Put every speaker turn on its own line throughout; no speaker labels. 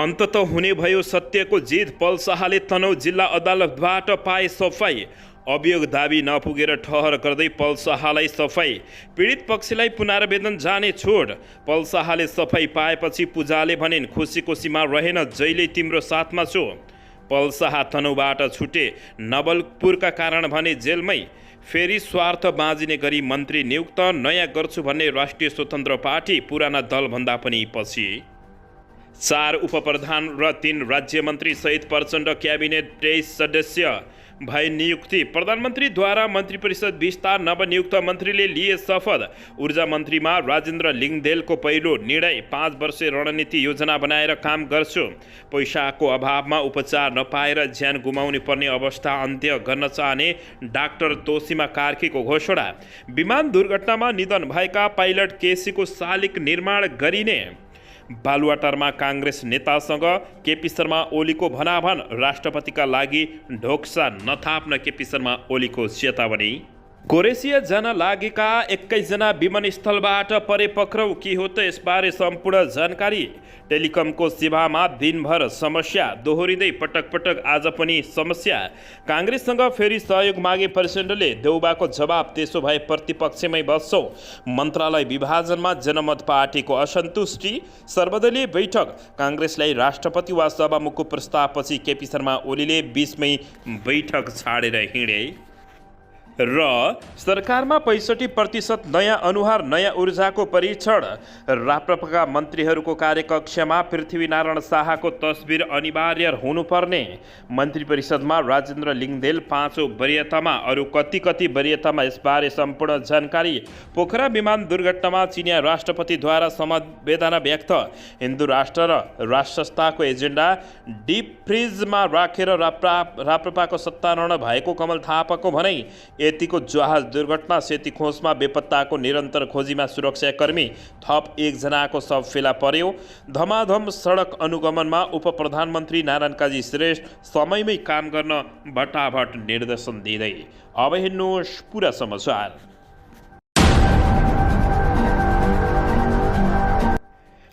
अन्तत हुने भयो सत्यको जित। पल शाहले तनहुँ जिल्ला अदालतबाट पाए सफाई। अभियोग दाबी नपुगेर ठहर गर्दै पल शाहलाई सफाई। पीडित पक्षलाई पुनरावेदन जाने छोड। पल शाहले सफाई पाएपछि पूजाले भनिन् खुसीको सीमा रहेन, जहिले तिम्रो साथमा छु। पल शाह तनहुँबाट छुटे, नवलपुरका कारण भने जेलमै। फेरि स्वार्थ बाँझिने गरी मन्त्री नियुक्त, नयाँ गर्छु भन्ने राष्ट्रिय स्वतन्त्र पार्टी पुराना दलभन्दा पनि पछि। 4 उपप्रधान र 3 राज्यमन्त्री सहित प्रचण्ड क्याबिनेट 23 सदस्य भए नियुक्ति। प्रधानमन्त्रीद्वारा मन्त्री परिषद विस्तार, नवनियुक्त मन्त्रीले लिए शपथ। ऊर्जा मन्त्रीमा राजेन्द्र लिङदेलको पहिलो निर्णय, 5 वर्षे रणनीति योजना बनाएर काम गर्छु। पैसाको अभावमा उपचार नपाएर ज्यान गुमाउनु पर्ने अवस्था अन्त्य गर्न चाहने डाक्टर तोसीमा कार्कीको घोषणा। विमान दुर्घटनामा निधन भएका पाइलट केसीको शालिग निर्माण गरिने। बालुवाटारमा काङ्ग्रेस नेतासँग केपी शर्मा ओलीको भनाभन। राष्ट्रपतिका लागि ढोक्सा नथाप्न केपी शर्मा ओलीको चेतावनी। कोरेसिया जान लागेका 21 जना विमानस्थलबाट परे पक्राउ। के हो त यसबारे सम्पूर्ण जानकारी। टेलिकमको सेवामा दिनभर समस्या दोहोरिँदै पटक पटक आज पनि समस्या। काङ्ग्रेससँग फेरि सहयोग मागे प्रचण्डले, देउबाको जवाब त्यसो भए प्रतिपक्षमै बस्छौँ। मन्त्रालय विभाजनमा जनमत पार्टीको असन्तुष्टि। सर्वदलीय बैठक, काङ्ग्रेसलाई राष्ट्रपति वा सभामुखको प्रस्तावपछि केपी शर्मा ओलीले 20मै बैठक छाडेर हिँडे। र सरकारमा 65% नयाँ अनुहार, नयाँ ऊर्जाको परीक्षण। राप्रपाका मन्त्रीहरूको कार्यकक्षमा पृथ्वीनारायण शाहको तस्बिर अनिवार्य हुनुपर्ने। मन्त्री परिषदमा राजेन्द्र लिङदेल 5औं वरियतामा, अरू कति वरियतामा यसबारे सम्पूर्ण जानकारी। पोखरा विमान दुर्घटनामा चिनिया राष्ट्रपतिद्वारा संवेदना व्यक्त। हिन्दू राष्ट्र र राष्ट्रसत्ताको एजेन्डा डिप फ्रिजमा राखेर राप्रपाको सत्तारोहण भएको कमल थापाको भनाइ। यतिको जहाज दुर्घटना, सेती खोजमा बेपत्ताको निरन्तर खोजीमा सुरक्षाकर्मी। थप 1 जनाको शव फेला पर्यो। धमाधम सडक अनुगमनमा उप प्रधानमन्त्री नारायण काजी श्रेष्ठ समयमै काम गर्न भटाभट निर्देशन दिँदै। अब हेर्नुहोस् पुरा समाचार।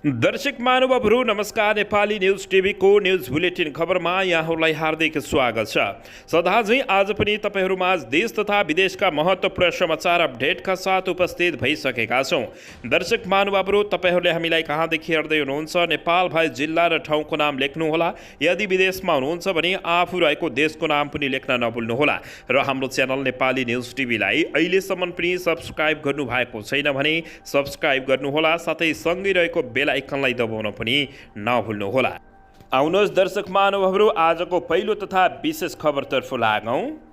दर्शक महानुभावहरू नमस्कार। नेपाली न्युज टिभीको न्युज बुलेटिन खबरमा यहाँहरूलाई हार्दिक स्वागत छ। सदाझै आज पनि तपाईँहरूमा देश तथा विदेशका महत्त्वपूर्ण समाचार अपडेटका साथ उपस्थित भइसकेका छौँ। दर्शक महानुभावहरू, तपाईँहरूले हामीलाई कहाँदेखि हेर्दै हुनुहुन्छ, नेपाल भए जिल्ला र ठाउँको नाम लेख्नुहोला। यदि विदेशमा हुनुहुन्छ भने आफू रहेको देशको नाम पनि लेख्न नभुल्नुहोला। र हाम्रो च्यानल नेपाली न्युज टिभीलाई अहिलेसम्म पनि सब्सक्राइब गर्नुभएको छैन भने सब्सक्राइब गर्नुहोला, साथै सँगै रहेको बेल आइकनलाई दबाउन पनि नभुल्नुहोला। आउनुहोस् दर्शक महानुभावहरू, आजको पहिलो तथा विशेष खबरतर्फ लागौँ।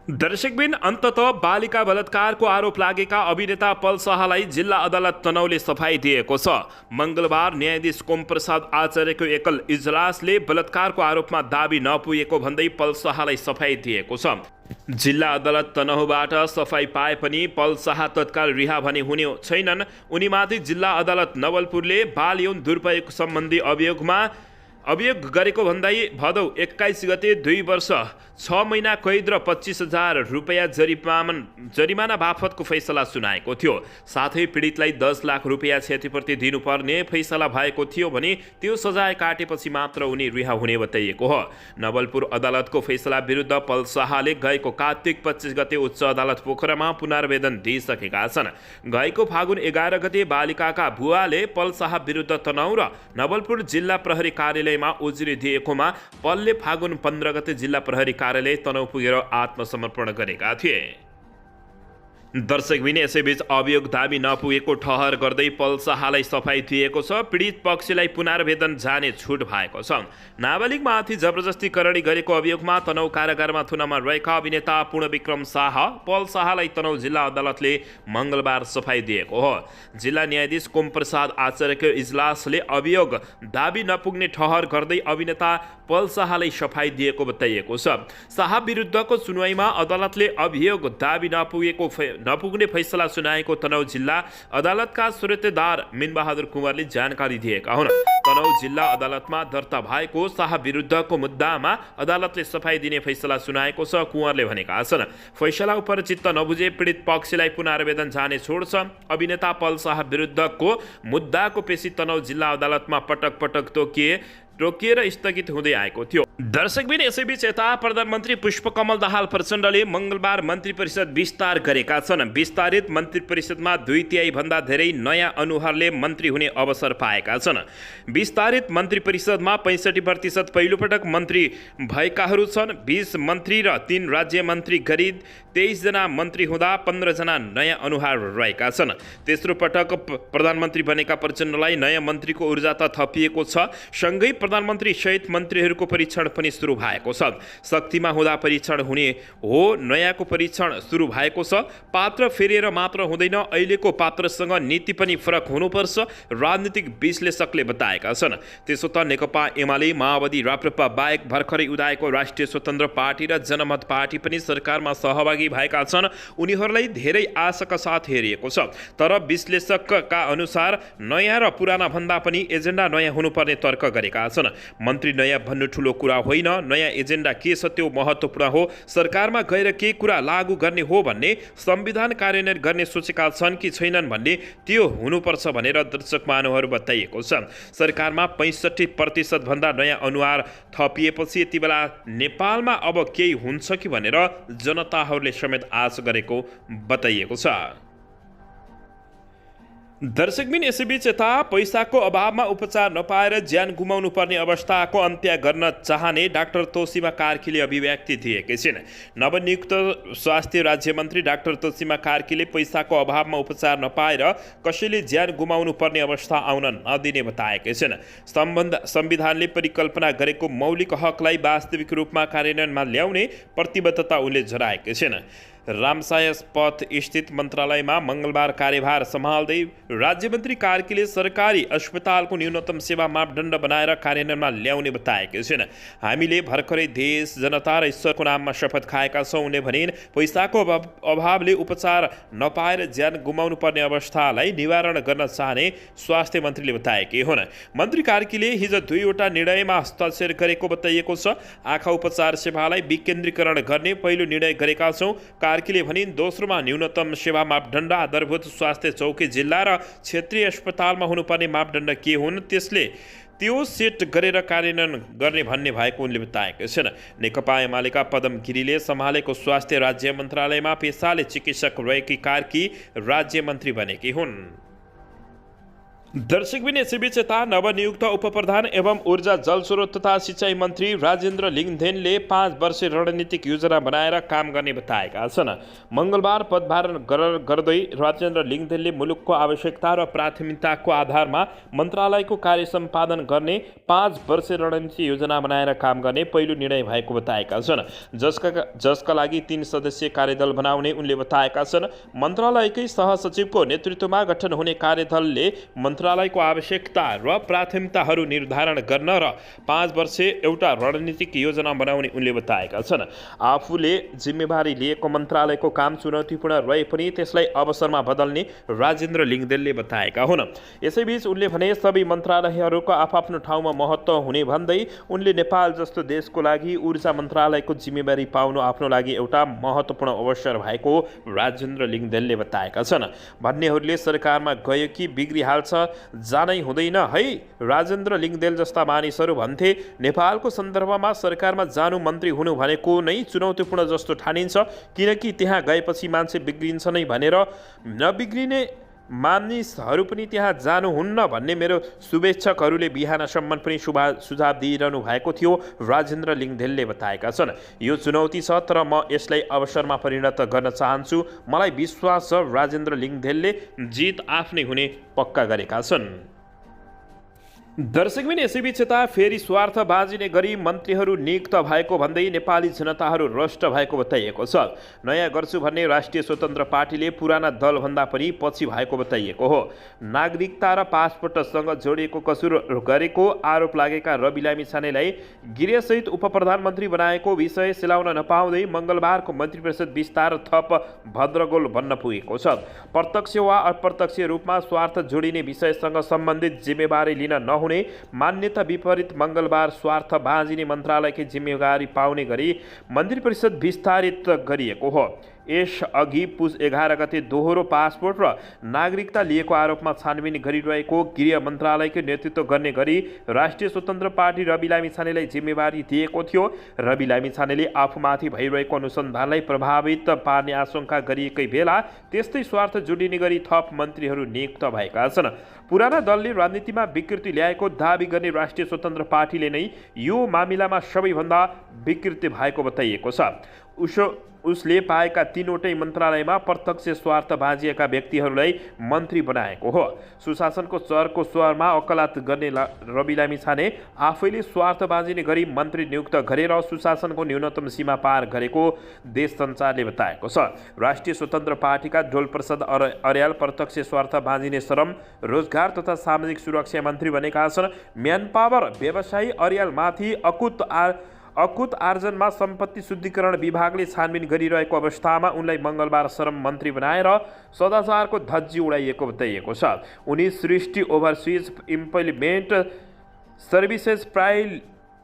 दर्शकबिन, अन्ततः बालिका बलात्कारको आरोप लागेका अभिनेता पल शाहलाई जिल्ला अदालत तनहुँले सफाई दिएको छ। मङ्गलबार न्यायाधीश कोमप्रसाद आचार्यको एकल इजलासले बलात्कारको आरोपमा दाबी नपुगेको भन्दै पल शाहलाई सफाई दिएको छ। जिल्ला अदालत तनहुँबाट सफाई पाए पनि पल शाह तत्काल रिहा भने हुने छैनन्। उनीमाथि जिल्ला अदालत नवलपुरले बाल यौन दुरुपयोग सम्बन्धी अभियोग गरेको भन्दै भदौ 21 गते 2 वर्ष 6 महिना कैद र 25,000 रुपियाँ जरिमाना बापतको फैसला सुनाएको थियो। साथै पीडितलाई 10 लाख रुपियाँ क्षतिपूर्ति दिनुपर्ने फैसला भएको थियो भने त्यो सजाय काटेपछि मात्र उनी रिहा हुने बताइएको हो। नवलपुर अदालतको फैसला विरुद्ध पल शाहले गएको कार्तिक 25 गते उच्च अदालत पोखरामा पुनरावेदन दिइसकेका छन्। गएको फागुन 11 गते बालिकाका बुवाले पल शाह विरुद्ध तनहुँ र नवलपुर जिल्ला प्रहरी कार्यालयमा उजुरी दिएकोमा पलले फागुन 15 गते जिल्ला प्रहरी कार्यालय तनहुँ पुगेर आत्मसमर्पण गरेका थिए। दर्शकबिन, यसैबीच अभियोग दाबी नपुगेको ठहर गर्दै पल शाहलाई सफाई दिएको छ। पीडित पक्षलाई पुनरावेदन जाने छुट भएको छ। नाबालिगमाथि जबरजस्ती करणी गरेको अभियोगमा तनहुँ कारागारमा थुनामा रहेका अभिनेता पूर्णविक्रम शाह पल शाहलाई तनहुँ जिल्ला अदालतले मङ्गलबार सफाई दिएको हो। जिल्ला न्यायाधीश कोमप्रसाद आचार्यको इजलासले अभियोग दाबी नपुग्ने ठहर गर्दै अभिनेता पल शाहलाई सफाई दिएको बताइएको छ। शाह विरुद्धको सुनवाईमा अदालतले अभियोग दाबी नपुग्ने फैसला सुनाएको तनहुँ जिल्ला अदालतका सुरतेदार मिनबहादुर कुँवरले जानकारी दिएका हुन्। तनहुँ जिल्ला अदालतमा दर्ता भएको शाह विरुद्धको मुद्दामा अदालतले सफाई दिने फैसला सुनाएको छ कुँवरले भनेका छन्। फैसला उप चित्त नबुझे पीडित पक्षलाई पुनरावेदन जाने छोड्छ। अभिनेता पल शाह विरुद्धको मुद्दाको पेशी तनहुँ जिल्ला अदालतमा पटक पटक रोकिएर स्थगित हुँदै आएको थियो। दर्शकबिन यसैबीच यता प्रधानमन्त्री पुष्पकमल दाहाल प्रचण्डले मङ्गलबार मन्त्री परिषद विस्तार गरेका छन्। विस्तारित मन्त्री परिषदमा 2/3 भन्दा धेरै नयाँ अनुहारले मन्त्री हुने अवसर पाएका छन्। विस्तारित मन्त्री परिषदमा 65% पहिलोपटक मन्त्री भएकाहरू छन्। 20 मन्त्री र 3 राज्य मन्त्री गरी 23 जना मन्त्री हुँदा 15 जना नयाँ अनुहार रहेका छन्। तेस्रो पटक प्रधानमन्त्री बनेका प्रचण्डलाई नयाँ मन्त्रीको ऊर्जा त थपिएको छ, सँगै प्रधानमन्त्री सहित मन्त्रीहरूको परीक्षण पनि सुरु भएको छ। शक्तिमा हुँदा परीक्षण हुने हो, नयाँको परीक्षण सुरु भएको छ। पात्र फेरिएर मात्र हुँदैन, अहिलेको पात्रसँग नीति पनि फरक हुनुपर्छ, राजनीतिक विश्लेषकले बताएका छन्। त्यसो त नेकपा एमाले माओवादी राप्रपा बाहेक भर्खरै उदाएको राष्ट्रिय स्वतन्त्र पार्टी र जनमत पार्टी पनि सरकारमा सहभागी भएका छन्। उनीहरूलाई धेरै आशाका साथ हेरिएको छ। तर विश्लेषकका अनुसार नयाँ र पुराना भन्दा पनि एजेन्डा नयाँ हुनुपर्ने तर्क गरेका छन्। मन्त्री नयाँ भन्नु ठुलो कुरा होइन, नयाँ एजेन्डा के छ त्यो महत्त्वपूर्ण हो। सरकारमा गएर के कुरा लागू गर्ने हो भन्ने, संविधान कार्यान्वयन गर्ने सोचेका छन् कि छैनन् भन्ने त्यो हुनुपर्छ भनेर दर्शक महानुभावहरू बताइएको छ। सरकारमा 65% भन्दा नयाँ अनुहार थपिएपछि यति बेला नेपालमा अब केही हुन्छ कि भनेर जनताहरूले समेत आश गरेको बताइएको छ। दर्शकबिन यसैबीच यता पैसाको अभावमा उपचार नपाएर ज्यान गुमाउनु पर्ने अवस्थाको अन्त्य गर्न चाहने डाक्टर तोसीमा कार्कीले अभिव्यक्ति दिएकी छिन्। नवनियुक्त स्वास्थ्य राज्य मन्त्री डाक्टर तोसीमा कार्कीले पैसाको अभावमा उपचार नपाएर कसैले ज्यान गुमाउनु पर्ने अवस्था आउन नदिने बताएकी छिन्। संविधानले परिकल्पना गरेको मौलिक हकलाई वास्तविक रूपमा कार्यान्वयनमा ल्याउने प्रतिबद्धता उनले जनाएकी छिन्। रामसाय पथ स्थित मन्त्रालयमा मङ्गलबार कार्यभार सम्हाल्दै राज्यमन्त्री कार्कीले सरकारी अस्पतालको न्यूनतम सेवा मापदण्ड बनाएर कार्यान्वयनमा ल्याउने बताएकी छिन्। हामीले भर्खरै देश, जनता र ईश्वरको नाममा शपथ खाएका छौँ उनले भनिन्। पैसाको अभावले उपचार नपाएर ज्यान गुमाउनु पर्ने अवस्थालाई निवारण गर्न चाहने स्वास्थ्य मन्त्रीले बताएकी हुन्। मन्त्री कार्कीले हिजो 2वटा निर्णयमा हस्ताक्षर गरेको बताइएको छ। आँखा उपचार सेवालाई विकेन्द्रीकरण गर्ने पहिलो निर्णय गरेका छौँ कार्कीले भनिन्। दोस्रोमा न्यूनतम सेवा मापदण्ड, आधारभूत स्वास्थ्य चौकी, जिल्ला र क्षेत्रीय अस्पतालमा हुनुपर्ने मापदण्ड के हुन् त्यो सेट गरेर कार्यान्वयन गर्ने भन्ने भएको उनले बताएका छन्। नेकपा एमालेका पदम गिरीले सम्हालेको स्वास्थ्य राज्य मन्त्रालयमा पेसाले चिकित्सक रहेकी कार्की राज्य मन्त्री बनेकी हुन्। दर्शकबिन यसैबीच यता नवनियुक्त उपप्रधान एवं ऊर्जा जलस्रोत तथा सिँचाइ मन्त्री राजेन्द्र लिङदेनले 5 वर्षे रणनीतिक योजना बनाएर काम गर्ने बताएका छन्। मङ्गलबार पदभार गर्दै राजेन्द्र लिङदेनले मुलुकको आवश्यकता र प्राथमिकताको आधारमा मन्त्रालयको कार्य सम्पादन गर्ने 5 वर्षे रणनीति योजना बनाएर काम गर्ने पहिलो निर्णय भएको बताएका छन्। जसका लागि 3 सदस्यीय कार्यदल बनाउने उनले बताएका छन्। मन्त्रालयकै सहसचिवको नेतृत्वमा गठन हुने कार्यदलले मन्त्रालयको आवश्यकता र प्राथमिकताहरू निर्धारण गर्न र 5 वर्षे एउटा रणनीतिक योजना बनाउने उनले बताएका छन्। आफूले जिम्मेवारी लिएको मन्त्रालयको काम चुनौतीपूर्ण रहे पनि त्यसलाई अवसरमा बदल्ने राजेन्द्र लिङदेनले बताएका हुन्। यसैबीच उनले भने सबै मन्त्रालयहरूको आफ्नो ठाउँमा महत्त्व हुने भन्दै उनले नेपाल जस्तो देशको लागि ऊर्जा मन्त्रालयको जिम्मेवारी पाउनु आफ्नो लागि एउटा महत्त्वपूर्ण अवसर भएको राजेन्द्र लिङदेनले बताएका छन्। भन्नेहरूले सरकारमा गयो कि बिग्रिहाल्छ, जानै हुँदैन है। राजेन्द्र लिङदेन जस्ता मानिसहरू भन्थे नेपालको सन्दर्भमा सरकारमा जानु, मन्त्री हुनु भनेको नै चुनौतीपूर्ण जस्तो ठानिन्छ, किनकि त्यहाँ गएपछि मान्छे बिग्रिन्छ नै भनेर नबिग्रिने मानिसहरू पनि त्यहाँ जानुहुन्न भन्ने मेरो शुभेच्छकहरूले बिहानसम्म पनि सुझाव दिइरहनु भएको थियो राजेन्द्र लिङदेनले बताएका छन्। यो चुनौती छ तर म यसलाई अवसरमा परिणत गर्न चाहन्छु। मलाई विश्वास छ राजेन्द्र लिङदेनले जित आफ्नै हुने पक्का गरेका छन्। दर्शकबिन यसैबीच यता फेरि स्वार्थ बाँझिने गरी मन्त्रीहरू नियुक्त भएको भन्दै नेपाली जनताहरू रष्ट भएको बताइएको छ। नयाँ गर्छु भन्ने राष्ट्रिय स्वतन्त्र पार्टीले पुराना दलभन्दा पनि पछि भएको बताइएको हो। नागरिकता र पासपोर्टसँग जोडिएको कसुर गरेको आरोप लागेका रवि लामिछानेलाई गृहसहित उपप्रधानमन्त्री बनाएको विषय सेलाउन नपाउँदै मङ्गलबारको मन्त्रीपरिषद विस्तार थप भद्रगोल बन्न पुगेको छ। प्रत्यक्ष वा अप्रत्यक्ष रूपमा स्वार्थ जोडिने विषयसँग सम्बन्धित जिम्मेवारी लिन नहुने मान्यता विपरीत मङ्गलबार स्वार्थ बाँझिने मन्त्रालयकै जिम्मेवारी पाउने गरी मन्त्रीपरिषद विस्तारित गरिएको हो। यसअघि पुस 11 गते दोहोरो पासपोर्ट र नागरिकता लिएको आरोपमा छानबिन गरिरहेको गृह मन्त्रालयको नेतृत्व गर्ने गरी राष्ट्रिय स्वतन्त्र पार्टी रवि लामिछानेलाई जिम्मेवारी दिएको थियो। रवि लामिछानेले आफूमाथि भइरहेको अनुसन्धानलाई प्रभावित पार्ने आशंका गरिएकै बेला त्यस्तै स्वार्थ जोडिने गरी थप मन्त्रीहरू नियुक्त भएका छन्। पुराना दलले राजनीतिमा विकृति ल्याएको दाबी गर्ने राष्ट्रिय स्वतन्त्र पार्टीले नै यो मामिलामा सबैभन्दा विकृति भएको बताइएको छ। उसले पाएका 3वटै मन्त्रालयमा प्रत्यक्ष स्वार्थ बाँझिएका व्यक्तिहरूलाई मन्त्री बनाएको हो। सुशासनको चरको स्वरमा वकालत गर्ने रवि लामिछाने आफैले स्वार्थ बाँझिने गरी मन्त्री नियुक्त गरेर सुशासनको न्यूनतम सीमा पार गरेको देश सञ्चारले बताएको छ। राष्ट्रिय स्वतन्त्र पार्टीका ढोलप्रसाद अर्याल प्रत्यक्ष स्वार्थ बाँझिने श्रम, रोजगार तथा सामाजिक सुरक्षा मन्त्री बनेका छन्। म्यान पावर व्यवसायी अर्यालमाथि अकुत आर्जनमा सम्पत्ति शुद्धिकरण विभागले छानबिन गरिरहेको अवस्थामा उनलाई मङ्गलबार श्रम मन्त्री बनाएर सदाचारको धज्जी उडाइएको बताइएको छ। उनी सृष्टि ओभरसिज इम्प्लिमेन्ट सर्भिसेस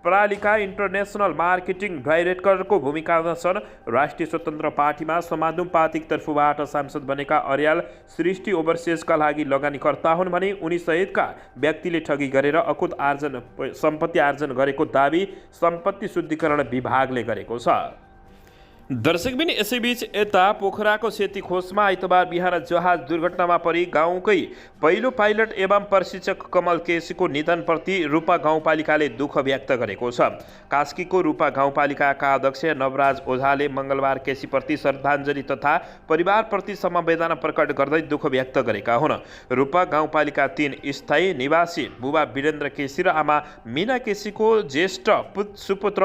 प्रणालीका इन्टरनेसनल मार्केटिङ डाइरेक्टरको भूमिकामा छन्। राष्ट्रिय स्वतन्त्र पार्टीमा समानुपातिक तर्फबाट सांसद बनेका अर्याल सृष्टि ओभरसिजका लागि लगानीकर्ता हुन् भने उनी सहितका व्यक्तिले ठगी गरेर अकुत सम्पत्ति आर्जन गरेको दाबी सम्पत्ति शुद्धिकरण विभागले गरेको छ। दर्शकबिन यसैबीच यता पोखराको सेतीखोसमा आइतबार बिहान जहाज दुर्घटनामा परि गाउँकै पहिलो पाइलट एवं प्रशिक्षक कमल केसीको निधनप्रति रूपा गाउँपालिकाले दुःख व्यक्त गरेको छ। कास्कीको रूपा गाउँपालिकाका अध्यक्ष नवराज ओझाले मङ्गलबार केसीप्रति श्रद्धाञ्जली तथा परिवारप्रति समवेदना प्रकट गर्दै दुःख व्यक्त गरेका हुन्। रूपा गाउँपालिका 3 स्थायी निवासी बुबा वीरेन्द्र केसी र आमा मीना केसीको ज्येष्ठ सुपुत्र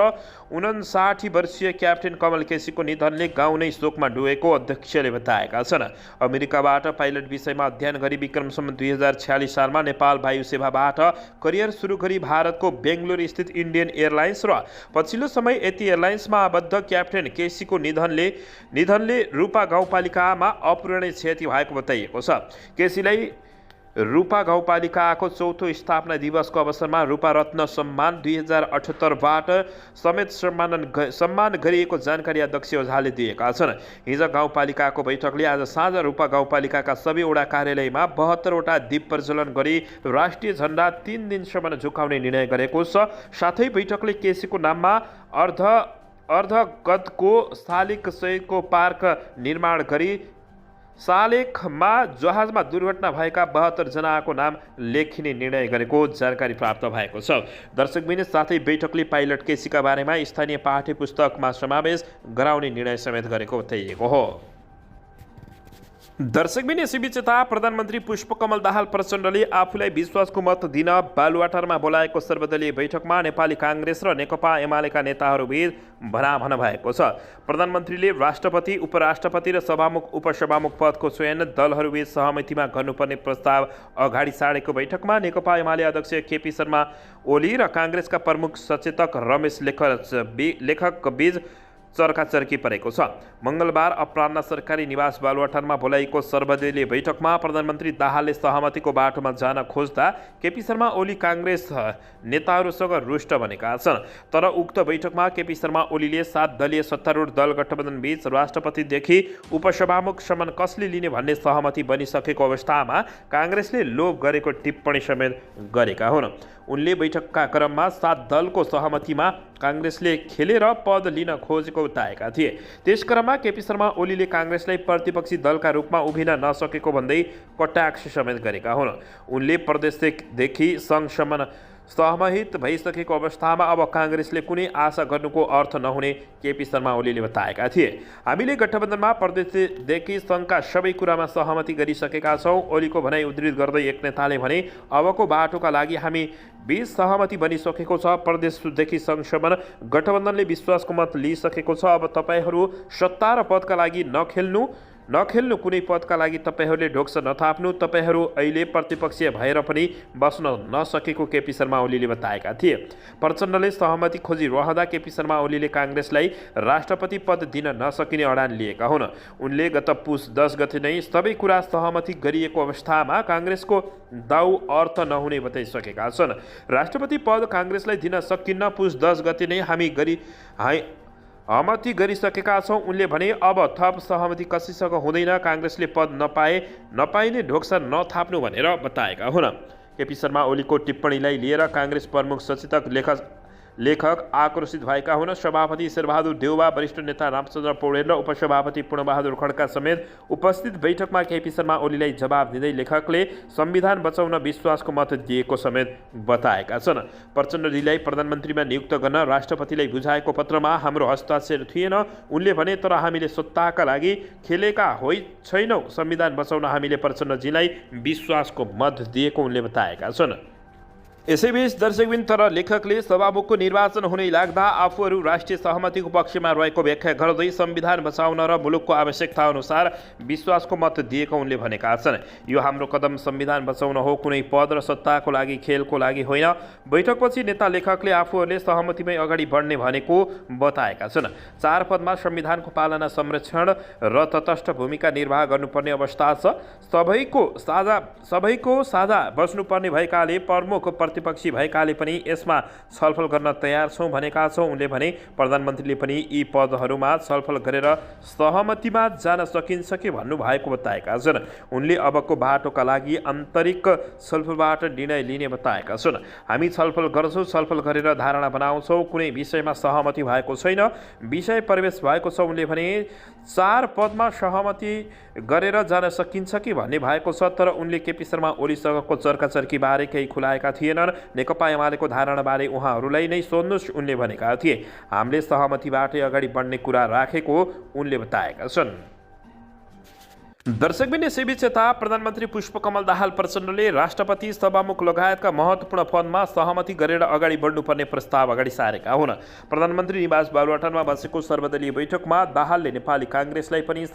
59 वर्षीय क्याप्टेन कमल केसीको निधनले गाउँ नै शोकमा डुबेको अध्यक्षले बताएका छन्। अमेरिकाबाट पाइलट विषयमा अध्ययन गरी विक्रमसम्म 2046 सालमा नेपाल वायु सेवाबाट करियर सुरु गरी भारतको बेङ्गलोर स्थित इन्डियन एयरलाइन्स र पछिल्लो समय यति एयरलाइन्समा आबद्ध क्याप्टेन केसीको निधनले रूपा गाउँपालिकामा अपूरणीय क्षति भएको बताइएको छ। केसीलाई रूपा गाउँपालिकाको 4थो स्थापना दिवसको अवसरमा रूपा रत्न सम्मान 2078बाट समेत सम्मान गरिएको जानकारी अध्यक्ष ओझाले दिएका छन्। हिज गाउँपालिकाको बैठकले आज साँझ रूपा गाउँपालिकाका सबै वडा कार्यालयमा 72वटा दीप प्रज्वलन गरी राष्ट्रिय झण्डा 3 दिनसम्म झुकाउने निर्णय गरेको छ। साथै बैठकले केसीको नाममा अर्धगतको शालिक सहितको पार्क निर्माण गरी सालेखमा जहाजमा दुर्घटना भएका 72 जनाको नाम लेखिने निर्णय गरेको जानकारी प्राप्त भएको छ। दर्शकबिन साथै बैठकले पाइलट केसीका बारेमा स्थानीय पाठ्य पुस्तकमा समावेश गराउने निर्णय समेत गरेको बताइएको हो। दर्शकबिन यसैबीच यता प्रधानमन्त्री पुष्पकमल दाहाल प्रचण्डले आफूलाई विश्वासको मत दिन बालुवाटारमा बोलाएको सर्वदलीय बैठकमा नेपाली काङ्ग्रेस र नेकपा एमालेका नेताहरूबीच भनाभन भएको छ। प्रधानमन्त्रीले राष्ट्रपति, उपराष्ट्रपति र सभामुख उपसभामुख पदको चयन दलहरूबीच सहमतिमा गर्नुपर्ने प्रस्ताव अगाडि सारेको बैठकमा नेकपा एमाले अध्यक्ष केपी शर्मा ओली र काङ्ग्रेसका प्रमुख सचेतक रमेश लेखक बीच चर्काचर्की परेको छ। मङ्गलबार अपराह्न सरकारी निवास बालुवाटारमा बोलाइएको सर्वदलीय बैठकमा प्रधानमन्त्री दाहालले सहमतिको बाटोमा जान खोज्दा केपी शर्मा ओली काङ्ग्रेस नेताहरूसँग रुष्ट बनेका छन्। तर उक्त बैठकमा केपी शर्मा ओलीले 7 दलीय सत्तारूढ दल गठबन्धन बीच राष्ट्रपतिदेखि उपसभामुख सम्म कसले लिने भन्ने सहमति बनिसकेको अवस्थामा काङ्ग्रेसले लोभ गरेको टिप्पणी समेत गरेका हुन्। उनले बैठकका क्रममा 7 दलको सहमतिमा काङ्ग्रेसले खेलेर पद लिन खोजेको बताएका थिए। त्यसक्रममा केपी शर्मा ओलीले काङ्ग्रेसलाई प्रतिपक्षी दलका रूपमा उभिन नसकेको भन्दै कटाक्ष समेत गरेका हुन्। उनले प्रदेशदेखि सहमत भइसकेको अवस्थामा अब काङ्ग्रेसले कुनै आशा गर्नुको अर्थ नहुने केपी शर्मा ओलीले बताएका थिए। हामीले गठबन्धनमा प्रदेशदेखि सङ्घका सबै कुरामा सहमति गरिसकेका छौँ। ओलीको भनाइ उद्धृत गर्दै एक नेताले भने, अबको बाटोका लागि हामी बीच सहमति बनिसकेको छ। प्रदेशदेखि सङ्घसम्म गठबन्धनले विश्वासको मत लिइसकेको छ। अब तपाईँहरू सत्ता र पदका लागि नखेल्नु, कुनै पदका लागि तपाईँहरूले ढोक्स नथाप्नु। तपाईँहरू अहिले प्रतिपक्षीय भएर पनि बस्न नसकेको केपी शर्मा ओलीले बताएका थिए। प्रचण्डले सहमति खोजिरहँदा केपी शर्मा ओलीले काङ्ग्रेसलाई राष्ट्रपति पद दिन नसकिने अडान लिएका हुन्। उनले गत पुस 10 गते नै सबै कुरा सहमति गरिएको अवस्थामा काङ्ग्रेसको दाउ अर्थ नहुने बताइसकेका छन्। राष्ट्रपति पद काङ्ग्रेसलाई दिन सकिन्न। पुस 10 गते नै हामी सहमति गरिसकेका छौँ। उनले भने, अब थप सहमति कसैसँग हुँदैन। काङ्ग्रेसले पद नपाइने ढोक्सा नथाप्नु भनेर बताएका हुन्। केपी शर्मा ओलीको टिप्पणीलाई लिएर काङ्ग्रेस प्रमुख सचेतक लेखक आक्रोशित भएका हुन्। सभापति शेरबहादुर देउवा, वरिष्ठ नेता रामचन्द्र पौडेल र उपसभापति पूर्णबहादुर खड्का समेत उपस्थित बैठकमा केपी शर्मा ओलीलाई जवाब दिँदै लेखकले संविधान बचाउन विश्वासको मत दिएको समेत बताएका छन्। प्रचण्डजीलाई प्रधानमन्त्रीमा नियुक्त गर्न राष्ट्रपतिलाई बुझाएको पत्रमा हाम्रो हस्ताक्षर थिएन। उनले भने, तर हामीले सत्ताका लागि खेलेका छैनौँ। संविधान बचाउन हामीले प्रचण्डजीलाई विश्वासको मत दिएको उनले बताएका छन्। यसैबीच दर्शकबिन, तर लेखकले सभामुखको निर्वाचन हुनै लाग्दा आफूहरू राष्ट्रिय सहमतिको पक्षमा रहेको व्याख्या गर्दै संविधान बचाउन र मुलुकको आवश्यकता अनुसार विश्वासको मत दिएको उनले भनेका छन्। यो हाम्रो कदम संविधान बचाउन हो, कुनै पद र सत्ताको लागि, खेलको लागि होइन। बैठकपछि नेता लेखकले आफूहरूले सहमतिमै अगाडि बढ्ने भनेको बताएका छन्। 4 पदमा संविधानको पालना, संरक्षण र तटस्थ भूमिका निर्वाह गर्नुपर्ने अवस्था छ। सबैको साझा बस्नुपर्ने भएकाले प्रमुख प्रतिपक्षी भएकाले पनि यसमा छलफल गर्न तयार छौँ भनेका छौँ। उनले भने, प्रधानमन्त्रीले पनि यी पदहरूमा छलफल गरेर सहमतिमा जान सकिन्छ कि भन्नुभएको बताएका छन्। उनले अबको बाटोका लागि आन्तरिक छलफलबाट निर्णय लिने बताएका छन्। हामी छलफल गर्छौँ, छलफल गरेर धारणा बनाउँछौँ। कुनै विषयमा सहमति भएको छैन, विषय प्रवेश भएको छ। उनले भने, 4 पदमा सहमति गरेर जान सकिन्छ कि भन्ने भएको छ। तर उनले केपी शर्मा ओलीसँगको चर्काचर्कीबारे केही खुलाएका थिएनन्। नेकपा एमालेको धारणाबारे उहाँहरूलाई नै सोध्नुहोस्, उनले भनेका थिए। हामीले सहमतिबाटै अगाडि बढ्ने कुरा राखेको उनले बताएका छन्। दर्शकबिन, यसैबीच यता प्रधानमन्त्री पुष्पकमल दाहाल प्रचण्डले राष्ट्रपति, सभामुख लगायतका महत्त्वपूर्ण पदमा सहमति गरेर अगाडि बढ्नुपर्ने प्रस्ताव अगाडि सारेका हुन्। प्रधानमन्त्री निवास बालुवाटारमा बसेको सर्वदलीय बैठकमा दाहालले नेपाली काङ्ग्रेसलाई पनि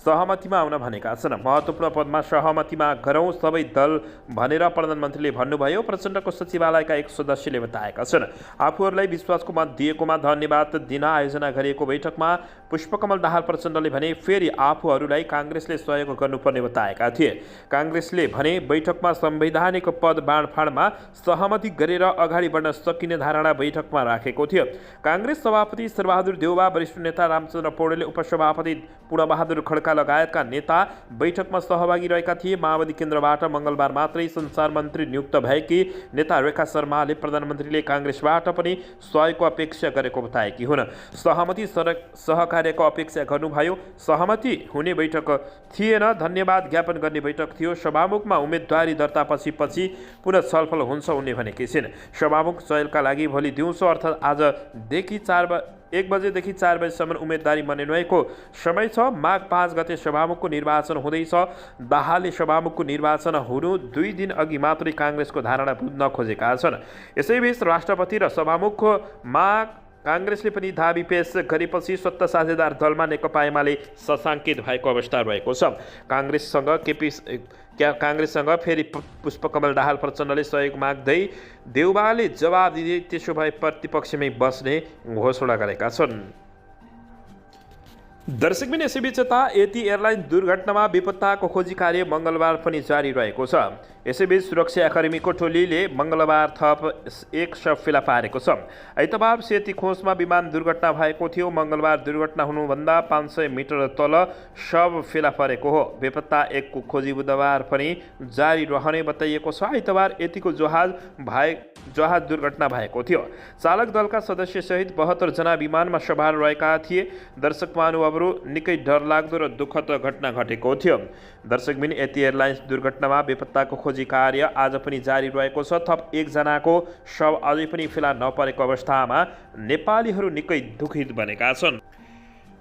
सहमतिमा आउन भनेका छन्। महत्त्वपूर्ण पदमा सहमतिमा गरौँ सबै दल भनेर प्रधानमन्त्रीले भन्नुभयो। प्रचण्डको सचिवालयका एक सदस्यले बताएका छन्। आफूहरूलाई विश्वासको मत दिएकोमा धन्यवाद दिन आयोजना गरिएको बैठकमा पुष्पकमल दाहाल प्रचण्डले भने, फेरि आफूहरूलाई काङ्ग्रेसले सहयोग गर्नुपर्ने बताएका थिए। काङ्ग्रेसले भने, बैठकमा संवैधानिक पद बाँडफाँडमा सहमति गरेर अगाडि बढ्न सकिने धारणा बैठकमा राखेको थियो। काङ्ग्रेस सभापति शेरबहादुर देउवा, वरिष्ठ नेता रामचन्द्र पौडेल, उपसभापति पूर्णबहादुर खड्का लगायतका नेता बैठकमा सहभागी रहेका थिए। माओवादी केन्द्रबाट मङ्गलबार मात्रै संचार मन्त्री नियुक्त भएकी नेता रेखा शर्माले प्रधानमन्त्रीले काङ्ग्रेसबाट पनि सहयोगको अपेक्षा गरेको बताएकी हुन्। सहमति सहकार्यको अपेक्षा गर्नुभयो। सहमति हुने बैठक थिएन, धन्यवाद ज्ञापन गर्ने बैठक थियो। सभामुखमा उम्मेदवारी दर्ता पछि पुनः छलफल हुन्छ उनले भनेकी छिन्। सभामुख चयनका लागि भोलि दिउँसो अर्थात् आजदेखि 1 बजेदेखि 4 बजेसम्म उम्मेदवारी मनोनयनको समय छ। माघ 5 गते सभामुखको निर्वाचन हुँदैछ। दाहालले सभामुखको निर्वाचन हुनु 2 दिन अघि मात्रै काङ्ग्रेसको धारणा बुझ्न खोजेका छन्। यसैबीच राष्ट्रपति र सभामुखमा काङ्ग्रेसले पनि दाबी पेश गरेपछि सत्ता साझेदार दलमा नेकपा एमाले सशाङ्कित भएको अवस्था रहेको छ। काङ्ग्रेससँग फेरि पुष्पकमल दाहाल प्रचण्डले सहयोग माग्दै देउवाले जवाब दिँदै त्यसो भए प्रतिपक्षमै बस्ने घोषणा गरेका छन्। दर्शकबिन, यसैबीच यता यति एयरलाइन दुर्घटनामा बेपत्ताको खोजी कार्य मङ्गलबार पनि जारी रहेको छ। यसैबीच सुरक्षाकर्मीको टोलीले मङ्गलबार थप 1 शव फेला पारेको छ। आइतबार सेती खोजमा विमान दुर्घटना भएको थियो। मङ्गलबार दुर्घटना हुनुभन्दा 500 मिटर तल शव फेला परेको हो। बेपत्ता 1 को खोजी बुधबार पनि जारी रहने बताइएको छ। आइतबार यतिको जहाज दुर्घटना भएको थियो। चालक दलका सदस्यसहित 72 जना विमानमा सवार रहेका थिए। दर्शक महानुभावहरू, खबरो निकै डरलाग्दो र दुःखद घटना घटेको थियो। दर्शकबिन यति एयरलाइन्स दुर्घटनामा बेपत्ताको खोजी कार्य आज पनि जारी रहेको छ। थप एकजनाको शव अझै पनि फेला नपरेको अवस्थामा नेपालीहरू निकै दुखित बनेका छन्।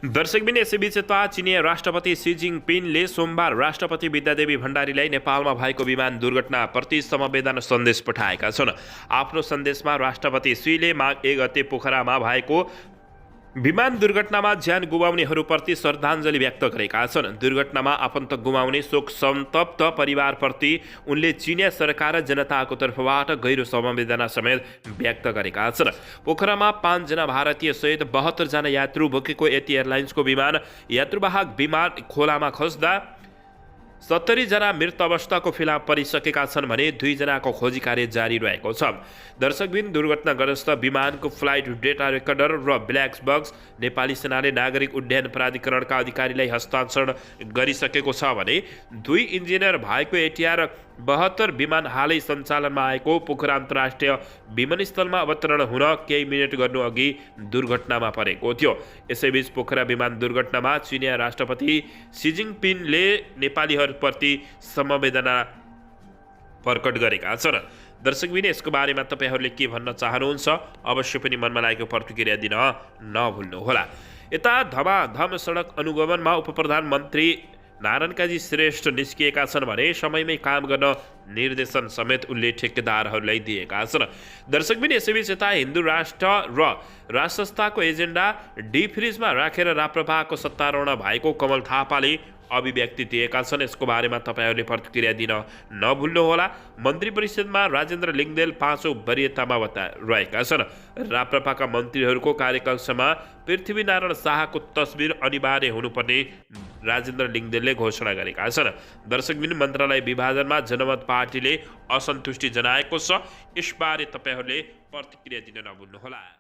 दर्शकबिन यसैबीच यता चिनिया राष्ट्रपति सी जिनपिङले सोमबार राष्ट्रपति विद्यादेवी भण्डारीलाई नेपालमा भएको विमान दुर्घटनाप्रति समवेदना सन्देश पठाएका छन्। आफ्नो सन्देशमा राष्ट्रपति सीले माघ 1 गते पोखरामा भएको विमान दुर्घटनामा ज्यान गुमाउनेहरूप्रति श्रद्धाञ्जली व्यक्त गरेका छन्। दुर्घटनामा आफन्त गुमाउने शोक सन्तप्त परिवारप्रति उनले चिनिया सरकार र जनताको तर्फबाट गहिरो समवेदना समेत व्यक्त गरेका छन्। पोखरामा 5 जना भारतीय सहित 72 जना यात्रु बोकेको यति एयरलाइन्सको विमान यात्रुवाहक विमान खोलामा खस्दा 70 जना मृत अवस्थाको फेला परिसकेका छन् भने 2 जनाको खोजी कार्य जारी रहेको छ। दर्शकबिन दुर्घटनाग्रस्त विमानको फ्लाइट डेटा रेकर्डर र ब्ल्याक बक्स नेपाली सेनाले नागरिक उड्डयन प्राधिकरणका अधिकारीलाई हस्तान्तरण गरिसकेको छ भने 2 इन्जिनियर भएको एटिआर 72 विमान हालै सञ्चालनमा आएको पोखरा अन्तर्राष्ट्रिय विमानस्थलमा अवतरण हुन केही मिनट गर्नु अघि दुर्घटनामा परेको थियो। यसैबीच पोखरा विमान दुर्घटनामा चिनिया राष्ट्रपति सी जिनपिङले नेपालीहरूप्रति समवेदना प्रकट गरेका छन्। दर्शकबिन यसको बारेमा तपाईहरूले के भन्न चाहनुहुन्छ अवश्य पनि मनमा लागेको प्रतिक्रिया दिन नभुल्नुहोला। यता धमाधम सडक अनुगमनमा उपप्रधानमन्त्री नारायण काजी श्रेष्ठ निस्किएका छन् भने समयमै काम गर्न निर्देशन समेत उनले ठेकेदारहरूलाई दिएका छन्। दर्शकबिन यसैबीच यता हिन्दू राष्ट्र र राजसंस्थाको एजेन्डा डिफ्रिजमा राखेर राप्रपाको सत्तारूढ भएको कमल थापाले अभिव्यक्ति दिएका छन्। यसको बारेमा तपाईहरूले प्रतिक्रिया दिन नभुल्नुहोला। मन्त्री परिषदमा राजेन्द्र लिङ्गदेल 5औं वरियतामा रहेका छन्। राप्रपाका मन्त्रीहरूको कार्यकक्षमा पृथ्वीनारायण शाहको तस्बिर अनिवार्य हुनुपर्ने राजेन्द्र लिङ्गदेलले घोषणा गरेका छन्। दर्शकबिन मन्त्रालय विभाजनमा जनमत पार्टीले असन्तुष्टि जनाएको छ। यसबारे तपाईहरूले प्रतिक्रिया दिन नभुल्नुहोला।